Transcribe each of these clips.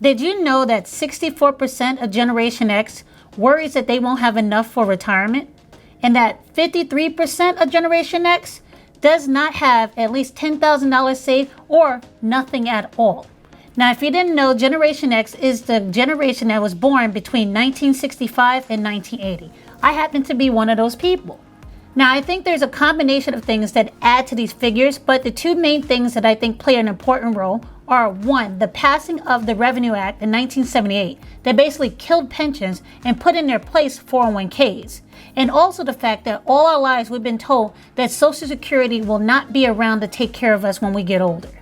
Did you know that 64% of Generation X worries that they won't have enough for retirement? And that 53% of Generation X does not have at least $10,000 saved or nothing at all. Now, if you didn't know, Generation X is the generation that was born between 1965 and 1980. I happen to be one of those people. Now, I think there's a combination of things that add to these figures, but the two main things that I think play an important role are, one, the passing of the Revenue Act in 1978 that basically killed pensions and put in their place 401ks. And also the fact that all our lives we've been told that Social Security will not be around to take care of us when we get older.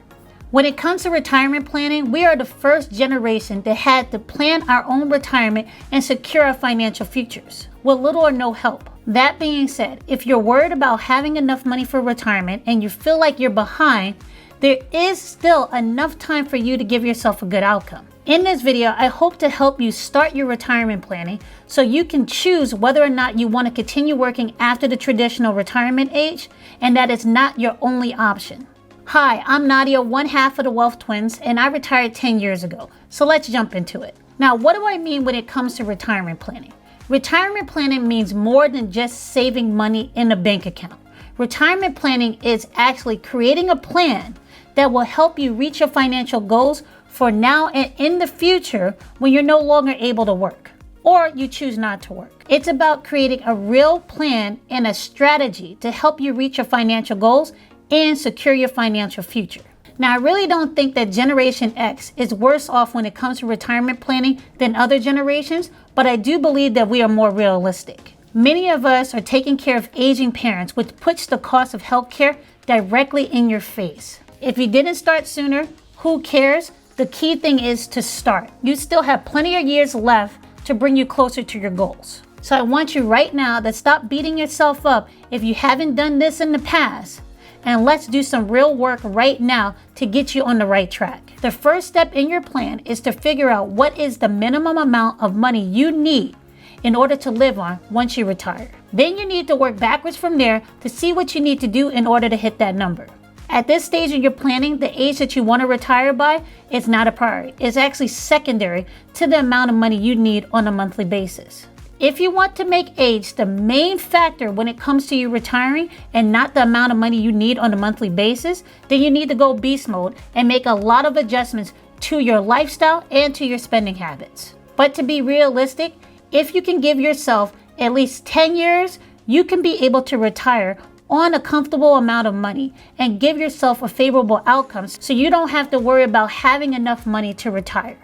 When it comes to retirement planning, we are the first generation that had to plan our own retirement and secure our financial futures with little or no help. That being said, if you're worried about having enough money for retirement and you feel like you're behind, there is still enough time for you to give yourself a good outcome. In this video, I hope to help you start your retirement planning so you can choose whether or not you want to continue working after the traditional retirement age, and that is not your only option. Hi, I'm Nadia, one half of the Wealth Twins, and I retired 10 years ago. So let's jump into it. Now, what do I mean when it comes to retirement planning? Retirement planning means more than just saving money in a bank account. Retirement planning is actually creating a plan that will help you reach your financial goals for now and in the future when you're no longer able to work or you choose not to work. It's about creating a real plan and a strategy to help you reach your financial goals and secure your financial future. Now, I really don't think that Generation X is worse off when it comes to retirement planning than other generations, but I do believe that we are more realistic. Many of us are taking care of aging parents, which puts the cost of healthcare directly in your face. If you didn't start sooner, who cares? The key thing is to start. You still have plenty of years left to bring you closer to your goals. So I want you right now to stop beating yourself up if you haven't done this in the past. And let's do some real work right now to get you on the right track. The first step in your plan is to figure out what is the minimum amount of money you need in order to live on once you retire. Then you need to work backwards from there to see what you need to do in order to hit that number. At this stage in your planning, the age that you want to retire by is not a priority. It's actually secondary to the amount of money you need on a monthly basis. If you want to make age the main factor when it comes to you retiring and not the amount of money you need on a monthly basis, then you need to go beast mode and make a lot of adjustments to your lifestyle and to your spending habits. But to be realistic, if you can give yourself at least 10 years, you can be able to retire on a comfortable amount of money and give yourself a favorable outcome so you don't have to worry about having enough money to retire.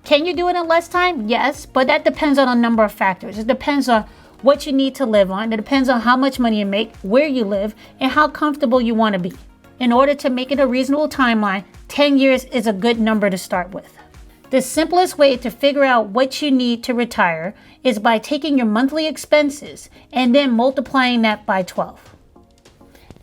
Can you do it in less time? Yes, but that depends on a number of factors. It depends on what you need to live on. It depends on how much money you make, where you live, and how comfortable you want to be. In order to make it a reasonable timeline, 10 years is a good number to start with. The simplest way to figure out what you need to retire is by taking your monthly expenses and then multiplying that by 12.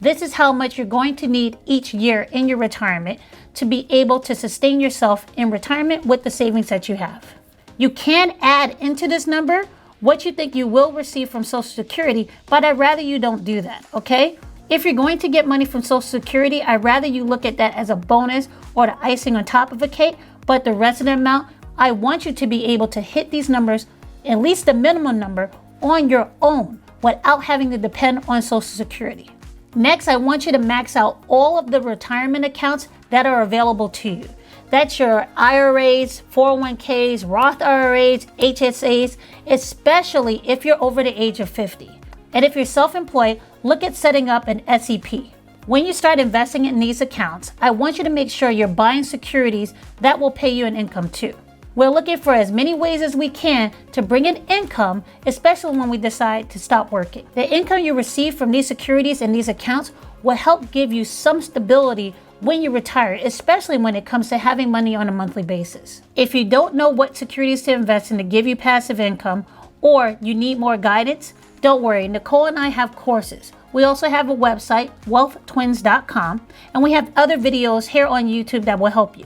This is how much you're going to need each year in your retirement to be able to sustain yourself in retirement with the savings that you have. You can add into this number what you think you will receive from Social Security, but I'd rather you don't do that, okay? If you're going to get money from Social Security, I'd rather you look at that as a bonus or the icing on top of a cake, but the rest of the amount, I want you to be able to hit these numbers, at least the minimum number, on your own without having to depend on Social Security. Next, I want you to max out all of the retirement accounts that are available to you. That's your IRAs, 401ks, Roth IRAs, HSAs, especially if you're over the age of 50. And if you're self-employed, look at setting up an SEP. When you start investing in these accounts, I want you to make sure you're buying securities that will pay you an income too. We're looking for as many ways as we can to bring in income, especially when we decide to stop working. The income you receive from these securities and these accounts will help give you some stability when you retire, especially when it comes to having money on a monthly basis. If you don't know what securities to invest in to give you passive income, or you need more guidance, don't worry, Nicole and I have courses. We also have a website, wealthtwins.com, and we have other videos here on YouTube that will help you.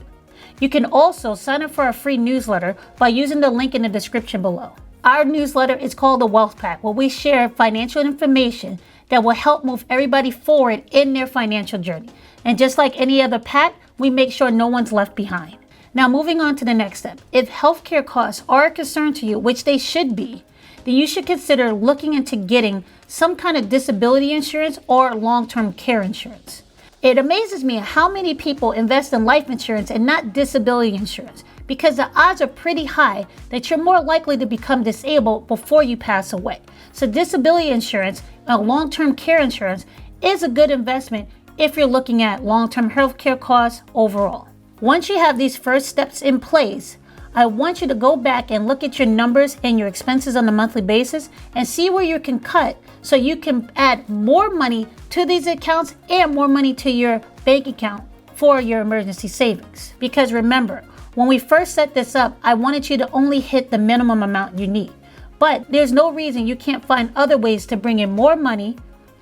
You can also sign up for a free newsletter by using the link in the description below. Our newsletter is called the Wealth Pack, where we share financial information that will help move everybody forward in their financial journey. And just like any other pack, we make sure no one's left behind. Now, moving on to the next step. If healthcare costs are a concern to you, which they should be, then you should consider looking into getting some kind of disability insurance or long-term care insurance. It amazes me how many people invest in life insurance and not disability insurance, because the odds are pretty high that you're more likely to become disabled before you pass away. So disability insurance and long-term care insurance is a good investment if you're looking at long-term healthcare costs overall. Once you have these first steps in place, I want you to go back and look at your numbers and your expenses on a monthly basis and see where you can cut so you can add more money to these accounts and more money to your bank account for your emergency savings. Because remember, when we first set this up, I wanted you to only hit the minimum amount you need. But there's no reason you can't find other ways to bring in more money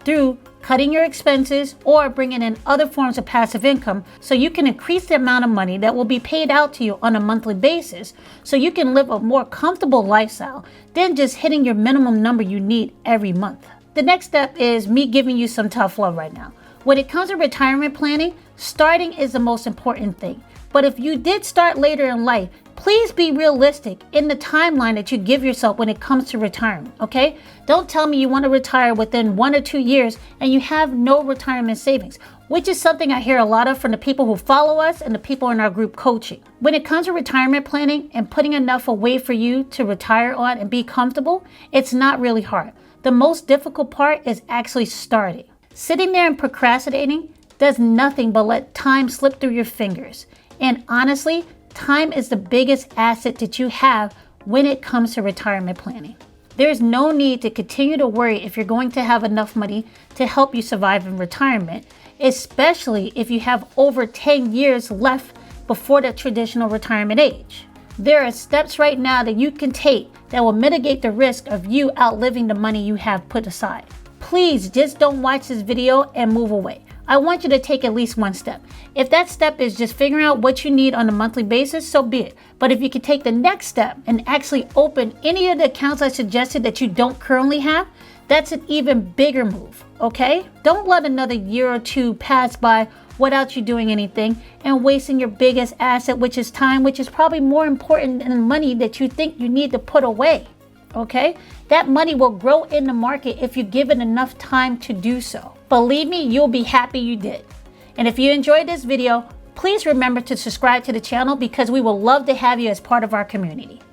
through cutting your expenses or bringing in other forms of passive income, so you can increase the amount of money that will be paid out to you on a monthly basis, so you can live a more comfortable lifestyle than just hitting your minimum number you need every month. The next step is me giving you some tough love right now. When it comes to retirement planning, starting is the most important thing. But if you did start later in life, please be realistic in the timeline that you give yourself when it comes to retirement, okay? Don't tell me you want to retire within 1 or 2 years and you have no retirement savings, which is something I hear a lot of from the people who follow us and the people in our group coaching. When it comes to retirement planning and putting enough away for you to retire on and be comfortable, it's not really hard. The most difficult part is actually starting. Sitting there and procrastinating does nothing but let time slip through your fingers. And honestly, time is the biggest asset that you have when it comes to retirement planning. There's no need to continue to worry if you're going to have enough money to help you survive in retirement, especially if you have over 10 years left before the traditional retirement age. There are steps right now that you can take that will mitigate the risk of you outliving the money you have put aside. Please just don't watch this video and move away. I want you to take at least one step. If that step is just figuring out what you need on a monthly basis, so be it. But if you can take the next step and actually open any of the accounts I suggested that you don't currently have, that's an even bigger move, okay? Don't let another year or two pass by without you doing anything and wasting your biggest asset, which is time, which is probably more important than the money that you think you need to put away, okay? That money will grow in the market if you give it enough time to do so. Believe me, you'll be happy you did. And if you enjoyed this video, please remember to subscribe to the channel because we will love to have you as part of our community.